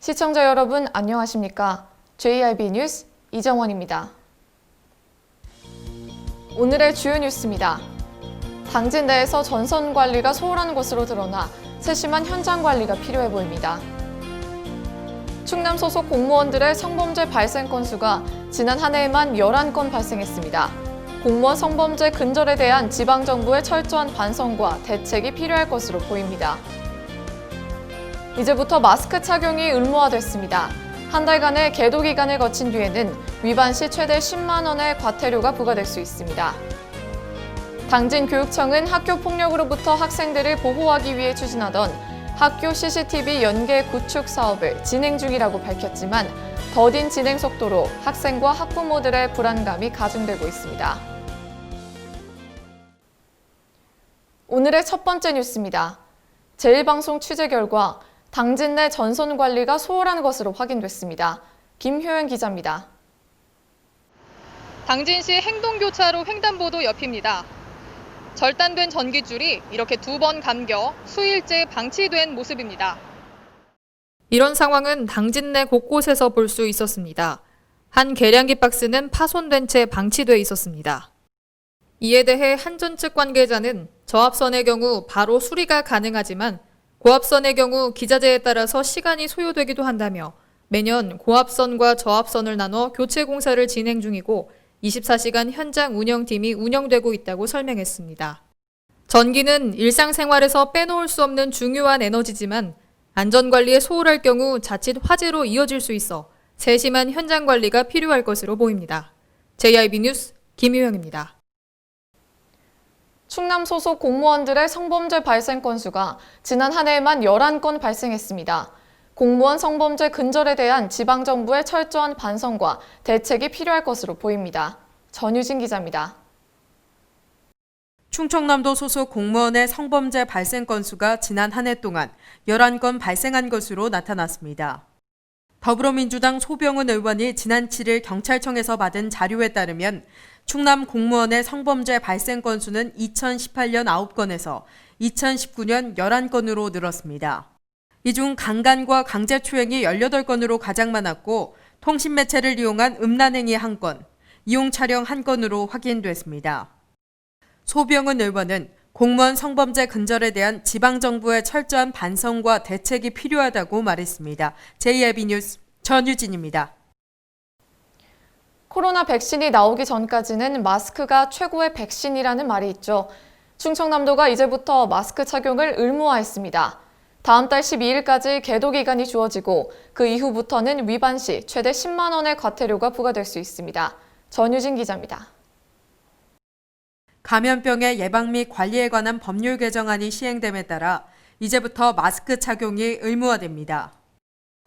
시청자 여러분 안녕하십니까? JIB 뉴스 이정원입니다. 오늘의 주요 뉴스입니다. 당진 내에서 전선 관리가 소홀한 것으로 드러나 세심한 현장 관리가 필요해 보입니다. 충남 소속 공무원들의 성범죄 발생 건수가 지난 한 해에만 11건 발생했습니다. 공무원 성범죄 근절에 대한 지방정부의 철저한 반성과 대책이 필요할 것으로 보입니다. 이제부터 마스크 착용이 의무화됐습니다. 한 달간의 계도 기간을 거친 뒤에는 위반 시 최대 10만 원의 과태료가 부과될 수 있습니다. 당진교육청은 학교 폭력으로부터 학생들을 보호하기 위해 추진하던 학교 CCTV 연계 구축 사업을 진행 중이라고 밝혔지만 더딘 진행 속도로 학생과 학부모들의 불안감이 가중되고 있습니다. 오늘의 첫 번째 뉴스입니다. 제1방송 취재 결과 당진 내 전선 관리가 소홀한 것으로 확인됐습니다. 김효연 기자입니다. 당진시 행동교차로 횡단보도 옆입니다. 절단된 전기줄이 이렇게 2번 감겨 수일째 방치된 모습입니다. 이런 상황은 당진 내 곳곳에서 볼 수 있었습니다. 한 계량기 박스는 파손된 채 방치돼 있었습니다. 이에 대해 한전 측 관계자는 저압선의 경우 바로 수리가 가능하지만 고압선의 경우 기자재에 따라서 시간이 소요되기도 한다며 매년 고압선과 저압선을 나눠 교체 공사를 진행 중이고 24시간 현장 운영팀이 운영되고 있다고 설명했습니다. 전기는 일상생활에서 빼놓을 수 없는 중요한 에너지지만 안전관리에 소홀할 경우 자칫 화재로 이어질 수 있어 세심한 현장 관리가 필요할 것으로 보입니다. JIB 뉴스 김유영입니다. 충남 소속 공무원들의 성범죄 발생 건수가 지난 한 해에만 11건 발생했습니다. 공무원 성범죄 근절에 대한 지방정부의 철저한 반성과 대책이 필요할 것으로 보입니다. 전유진 기자입니다. 충청남도 소속 공무원의 성범죄 발생 건수가 지난 한 해 동안 11건 발생한 것으로 나타났습니다. 더불어민주당 소병훈 의원이 지난 7일 경찰청에서 받은 자료에 따르면 충남 공무원의 성범죄 발생 건수는 2018년 9건에서 2019년 11건으로 늘었습니다. 이 중 강간과 강제추행이 18건으로 가장 많았고 통신매체를 이용한 음란행위 1건, 이용 촬영 1건으로 확인됐습니다. 소병훈 의원은 공무원 성범죄 근절에 대한 지방정부의 철저한 반성과 대책이 필요하다고 말했습니다. JIB 뉴스 전유진입니다. 코로나 백신이 나오기 전까지는 마스크가 최고의 백신이라는 말이 있죠. 충청남도가 이제부터 마스크 착용을 의무화했습니다. 다음 달 12일까지 계도 기간이 주어지고 그 이후부터는 위반 시 최대 10만 원의 과태료가 부과될 수 있습니다. 전유진 기자입니다. 감염병의 예방 및 관리에 관한 법률 개정안이 시행됨에 따라 이제부터 마스크 착용이 의무화됩니다.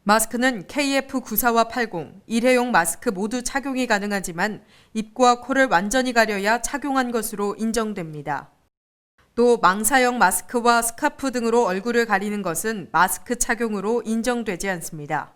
마스크는 KF94와 80, 일회용 마스크 모두 착용이 가능하지만 입과 코를 완전히 가려야 착용한 것으로 인정됩니다. 또 망사형 마스크와 스카프 등으로 얼굴을 가리는 것은 마스크 착용으로 인정되지 않습니다.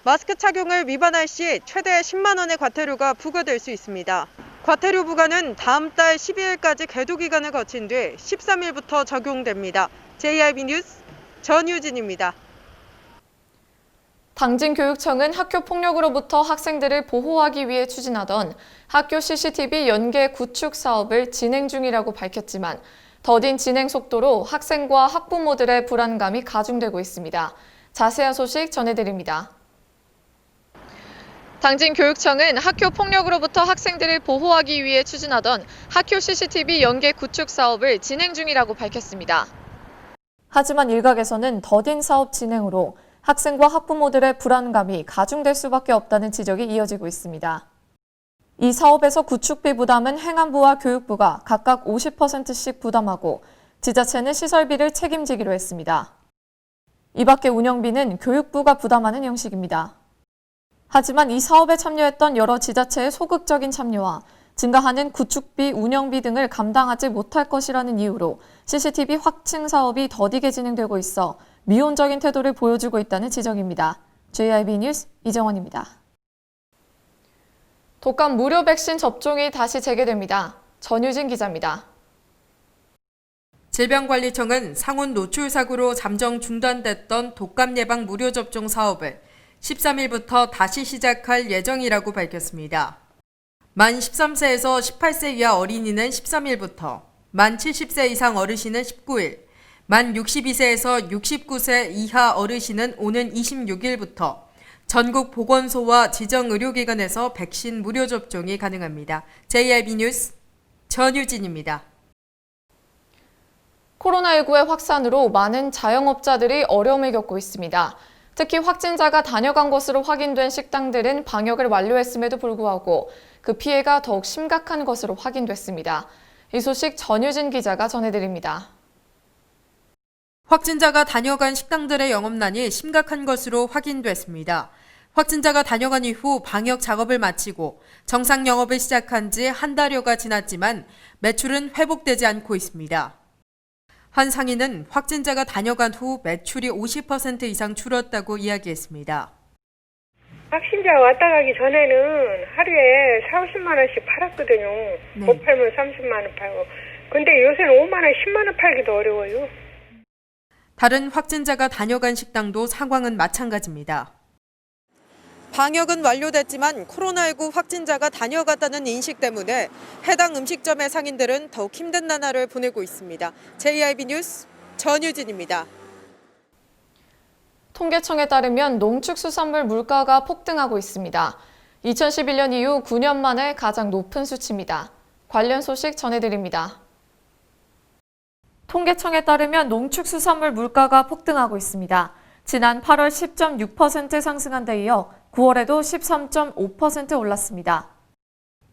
마스크 착용을 위반할 시 최대 10만 원의 과태료가 부과될 수 있습니다. 과태료 부과는 다음 달 12일까지 계도 기간을 거친 뒤 13일부터 적용됩니다. JIB 뉴스 전유진입니다. 당진교육청은 학교 폭력으로부터 학생들을 보호하기 위해 추진하던 학교 CCTV 연계 구축 사업을 진행 중이라고 밝혔지만 더딘 진행 속도로 학생과 학부모들의 불안감이 가중되고 있습니다. 자세한 소식 전해드립니다. 당진교육청은 학교 폭력으로부터 학생들을 보호하기 위해 추진하던 학교 CCTV 연계 구축 사업을 진행 중이라고 밝혔습니다. 하지만 일각에서는 더딘 사업 진행으로 학생과 학부모들의 불안감이 가중될 수밖에 없다는 지적이 이어지고 있습니다. 이 사업에서 구축비 부담은 행안부와 교육부가 각각 50%씩 부담하고 지자체는 시설비를 책임지기로 했습니다. 이 밖에 운영비는 교육부가 부담하는 형식입니다. 하지만 이 사업에 참여했던 여러 지자체의 소극적인 참여와 증가하는 구축비, 운영비 등을 감당하지 못할 것이라는 이유로 CCTV 확충 사업이 더디게 진행되고 있어 미온적인 태도를 보여주고 있다는 지적입니다. JIB 뉴스 이정원입니다. 독감 무료 백신 접종이 다시 재개됩니다. 전유진 기자입니다. 질병관리청은 상온 노출 사고로 잠정 중단됐던 독감 예방 무료 접종 사업을 13일부터 다시 시작할 예정이라고 밝혔습니다. 만 13세에서 18세 이하 어린이는 13일부터, 만 70세 이상 어르신은 19일, 만 62세에서 69세 이하 어르신은 오는 26일부터 전국 보건소와 지정 의료기관에서 백신 무료 접종이 가능합니다. JIB 뉴스 전유진입니다. 코로나19의 확산으로 많은 자영업자들이 어려움을 겪고 있습니다. 특히 확진자가 다녀간 것으로 확인된 식당들은 방역을 완료했음에도 불구하고 그 피해가 더욱 심각한 것으로 확인됐습니다. 이 소식 전유진 기자가 전해드립니다. 확진자가 다녀간 식당들의 영업난이 심각한 것으로 확인됐습니다. 확진자가 다녀간 이후 방역 작업을 마치고 정상 영업을 시작한 지 한 달여가 지났지만 매출은 회복되지 않고 있습니다. 한 상인은 확진자가 다녀간 후 매출이 50% 이상 줄었다고 이야기했습니다. 확진자 왔다 가기 전에는 하루에 40~50만 원씩 팔았거든요. 네. 못 팔면 30만 원 팔고. 근데 요새는 5만 원, 10만 원 팔기도 어려워요. 다른 확진자가 다녀간 식당도 상황은 마찬가지입니다. 방역은 완료됐지만 코로나19 확진자가 다녀갔다는 인식 때문에 해당 음식점의 상인들은 더욱 힘든 나날을 보내고 있습니다. JIB 뉴스 전유진입니다. 통계청에 따르면 농축수산물 물가가 폭등하고 있습니다. 2011년 이후 9년 만에 가장 높은 수치입니다. 관련 소식 전해드립니다. 통계청에 따르면 농축수산물 물가가 폭등하고 있습니다. 지난 8월 10.6% 상승한 데 이어 9월에도 13.5% 올랐습니다.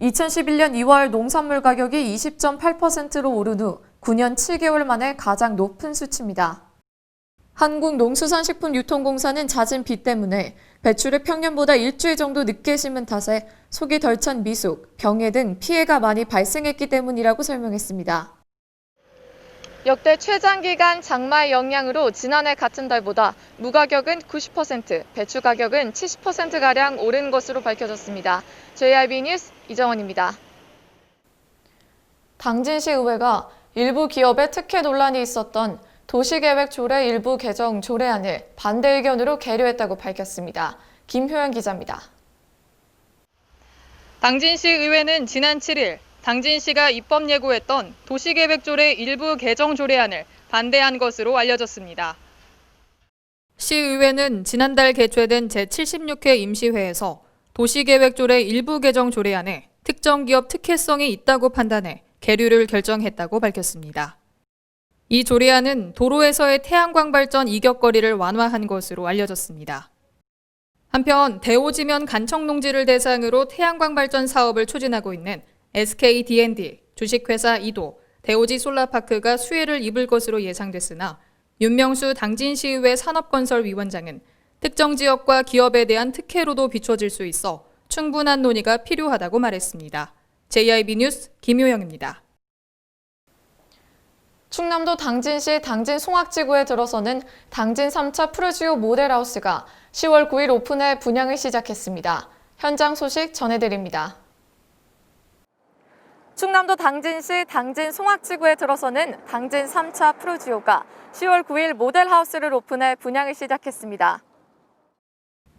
2011년 2월 농산물 가격이 20.8%로 오른 후 9년 7개월 만에 가장 높은 수치입니다. 한국농수산식품유통공사는 잦은 비 때문에 배출을 평년보다 일주일 정도 늦게 심은 탓에 속이 덜 찬 미숙, 병해 등 피해가 많이 발생했기 때문이라고 설명했습니다. 역대 최장기간 장마의 영향으로 지난해 같은 달보다 무 가격은 90%, 배추 가격은 70%가량 오른 것으로 밝혀졌습니다. JIB 뉴스 이정원입니다. 당진시 의회가 일부 기업의 특혜 논란이 있었던 도시계획 조례 일부 개정 조례안을 반대 의견으로 계류했다고 밝혔습니다. 김효연 기자입니다. 당진시 의회는 지난 7일 당진시가 입법 예고했던 도시계획조례 일부 개정 조례안을 반대한 것으로 알려졌습니다. 시의회는 지난달 개최된 제76회 임시회에서 도시계획조례 일부 개정 조례안에 특정 기업 특혜성이 있다고 판단해 계류를 결정했다고 밝혔습니다. 이 조례안은 도로에서의 태양광 발전 이격거리를 완화한 것으로 알려졌습니다. 한편 대오지면 간청 농지를 대상으로 태양광 발전 사업을 추진하고 있는 SK D&D, 주식회사 이도, 대오지 솔라파크가 수혜를 입을 것으로 예상됐으나 윤명수 당진시의회 산업건설위원장은 특정 지역과 기업에 대한 특혜로도 비춰질 수 있어 충분한 논의가 필요하다고 말했습니다. JIB 뉴스 김효영입니다. 충남도 당진시 당진 송악지구에 들어서는 당진 3차 푸르지오 모델하우스가 10월 9일 오픈해 분양을 시작했습니다. 현장 소식 전해드립니다. 충남도 당진시 당진 송악지구에 들어서는 당진 3차 푸르지오가 10월 9일 모델하우스를 오픈해 분양을 시작했습니다.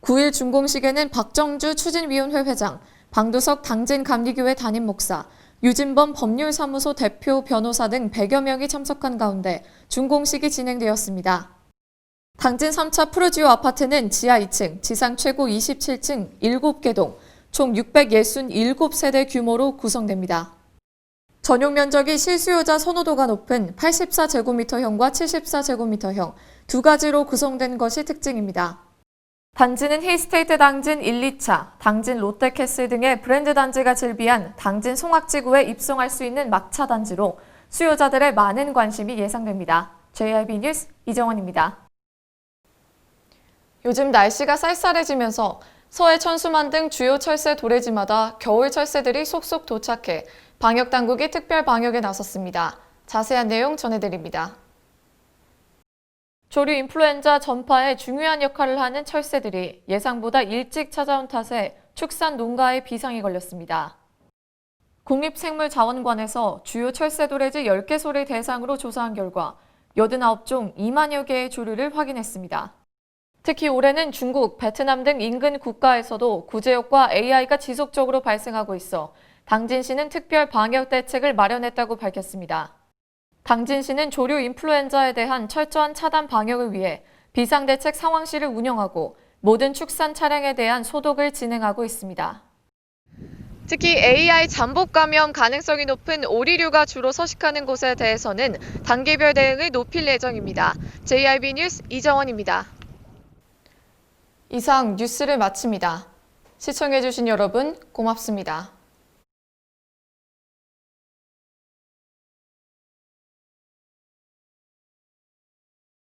9일 준공식에는 박정주 추진위원회 회장, 방두석 당진감리교회 담임 목사, 유진범 법률사무소 대표 변호사 등 100여 명이 참석한 가운데 준공식이 진행되었습니다. 당진 3차 푸르지오 아파트는 지하 2층, 지상 최고 27층 7개 동, 총 667세대 규모로 구성됩니다. 전용 면적이 실수요자 선호도가 높은 84제곱미터형과 74제곱미터형 두 가지로 구성된 것이 특징입니다. 단지는 힐스테이트 당진 1, 2차, 당진 롯데캐슬 등의 브랜드 단지가 즐비한 당진 송악지구에 입성할 수 있는 막차 단지로 수요자들의 많은 관심이 예상됩니다. JIB 뉴스 이정원입니다. 요즘 날씨가 쌀쌀해지면서 서해 천수만 등 주요 철새 도래지마다 겨울 철새들이 속속 도착해 방역당국이 특별 방역에 나섰습니다. 자세한 내용 전해드립니다. 조류 인플루엔자 전파에 중요한 역할을 하는 철새들이 예상보다 일찍 찾아온 탓에 축산 농가에 비상이 걸렸습니다. 국립생물자원관에서 주요 철새도래지 10개소를 대상으로 조사한 결과 89종 2만여 개의 조류를 확인했습니다. 특히 올해는 중국, 베트남 등 인근 국가에서도 구제역과 AI가 지속적으로 발생하고 있어 당진시는 특별 방역 대책을 마련했다고 밝혔습니다. 당진시는 조류 인플루엔자에 대한 철저한 차단 방역을 위해 비상대책 상황실을 운영하고 모든 축산 차량에 대한 소독을 진행하고 있습니다. 특히 AI 잠복 감염 가능성이 높은 오리류가 주로 서식하는 곳에 대해서는 단계별 대응을 높일 예정입니다. JRB 뉴스 이정원입니다. 이상 뉴스를 마칩니다. 시청해주신 여러분 고맙습니다.